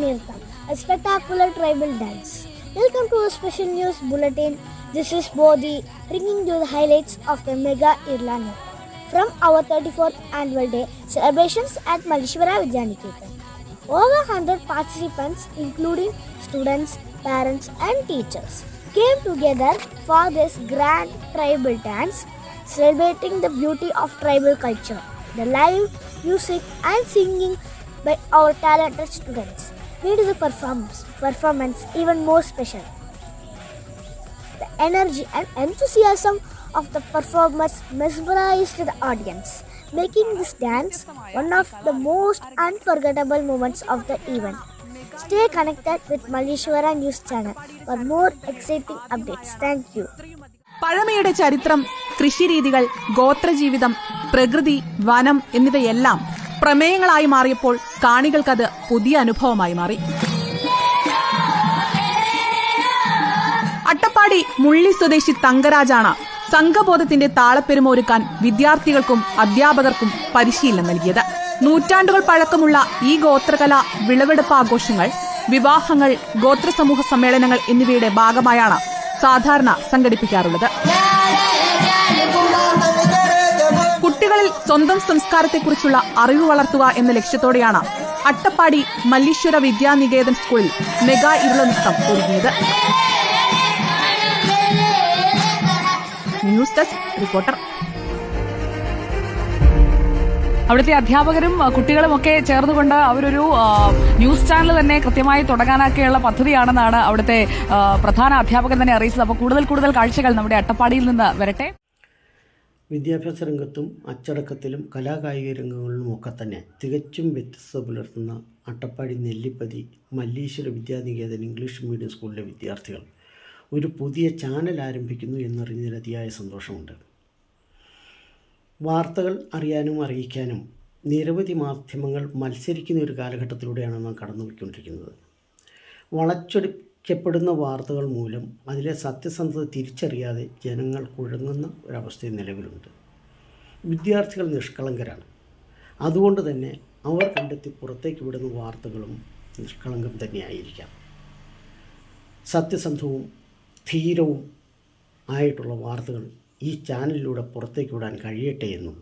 Nirtham, a spectacular tribal dance. Welcome to a special news bulletin. This is Bodhi bringing you the highlights of the Mega Irla Nirtham from our 34th annual day celebrations at Malleshwara Vidyaniketan. Over 100 participants, including students, parents, and teachers, came together for this grand tribal dance, celebrating the beauty of tribal culture. The live music and singing by our talented students made the performance even more special. The energy and enthusiasm of the performers mesmerized the audience, making this dance one of the most unforgettable moments of the event. Stay connected with Malleshwara News Channel for more exciting updates. Thank you. പഴമയുടെ ചരിത്രം, കൃഷിരീതികൾ, ഗോത്രജീവിതം, പ്രകൃതി, വനം എന്നിവയെല്ലാം പ്രമേയങ്ങളായി മാറിയപ്പോൾ കാണികൾക്കത് പുതിയ അനുഭവമായി മാറി. അട്ടപ്പാടി മുള്ളി സ്വദേശി തങ്കരാജാണ് സംഘബോധത്തിന്റെ താളപ്പെരുമ ഒരുക്കാൻ വിദ്യാർത്ഥികൾക്കും അധ്യാപകർക്കും പരിശീലനം നൽകിയത്. നൂറ്റാണ്ടുകൾ പഴക്കമുള്ള ഈ ഗോത്രകല വിളവെടുപ്പ് ആഘോഷങ്ങൾ, വിവാഹങ്ങൾ, ഗോത്രസമൂഹ സമ്മേളനങ്ങൾ എന്നിവയുടെ ഭാഗമായാണ് സാധാരണ സംഘടിപ്പിക്കാറുള്ളത്. കുട്ടികളിൽ സ്വന്തം സംസ്കാരത്തെക്കുറിച്ചുള്ള അറിവ് വളർത്തുക എന്ന ലക്ഷ്യത്തോടെയാണ് അട്ടപ്പാടി മല്ലീശ്വര വിദ്യാനികേതൻ സ്കൂളിൽ മെഗാ ഇർള നൃത്തം ഒരുങ്ങിയത്. News desk reporter. അവിടുത്തെ അധ്യാപകരും കുട്ടികളുമൊക്കെ ചേർന്നുകൊണ്ട് അവരൊരു ന്യൂസ് ചാനൽ തന്നെ കൃത്യമായി തുടങ്ങാനൊക്കെയുള്ള പദ്ധതിയാണെന്നാണ് അവിടുത്തെ പ്രധാന അധ്യാപകൻ തന്നെ അറിയിച്ചത്. അപ്പോൾ കൂടുതൽ കാഴ്ചകൾ നമ്മുടെ അട്ടപ്പാടിയിൽ നിന്ന് വരട്ടെ. വിദ്യാഭ്യാസ രംഗത്തും അച്ചടക്കത്തിലും കലാകായിക രംഗങ്ങളിലുമൊക്കെ തന്നെ തികച്ചും വ്യത്യസ്തത പുലർത്തുന്ന അട്ടപ്പാടി നെല്ലിപ്പതി മല്ലീശ്വര വിദ്യാനികേതൻ ഇംഗ്ലീഷ് മീഡിയം സ്കൂളിലെ വിദ്യാർത്ഥികൾ ഒരു പുതിയ ചാനൽ ആരംഭിക്കുന്നു എന്നറിഞ്ഞതിൽ അതിയായ സന്തോഷമുണ്ട്. വാർത്തകൾ അറിയാനും അറിയിക്കാനും നിരവധി മാധ്യമങ്ങൾ മത്സരിക്കുന്ന ഒരു കാലഘട്ടത്തിലൂടെയാണ് നാം കടന്നുപോയിക്കൊണ്ടിരിക്കുന്നത്. വളച്ചൊടിക്കപ്പെടുന്ന വാർത്തകൾ മൂലം അതിലെ സത്യസന്ധത തിരിച്ചറിയാതെ ജനങ്ങൾ കുഴങ്ങുന്ന ഒരവസ്ഥ നിലവിലുണ്ട്. വിദ്യാർത്ഥികൾ നിഷ്കളങ്കരാണ്. അതുകൊണ്ട് തന്നെ അവർ കണ്ടെത്തി പുറത്തേക്ക് വിടുന്ന വാർത്തകളും നിഷ്കളങ്കം തന്നെയായിരിക്കാം. സത്യസന്ധവും ധീരവും ആയിട്ടുള്ള വാർത്തകൾ ഈ ചാനലിലൂടെ പുറത്തേക്ക് വിടാൻ കഴിയട്ടെ എന്നും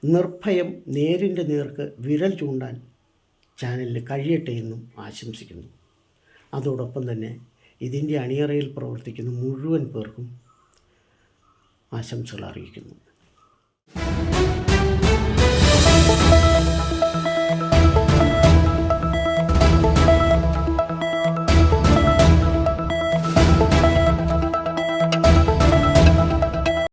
നിർഭയം നേരിൻ്റെ നേർക്ക് വിരൽ ചൂണ്ടാൻ ചാനലിന് കഴിയട്ടെ എന്നും ആശംസിക്കുന്നു. അതോടൊപ്പം തന്നെ ഇതിൻ്റെ അണിയറയിൽ പ്രവർത്തിക്കുന്ന മുഴുവൻ പേർക്കും ആശംസകൾ അറിയിക്കുന്നു.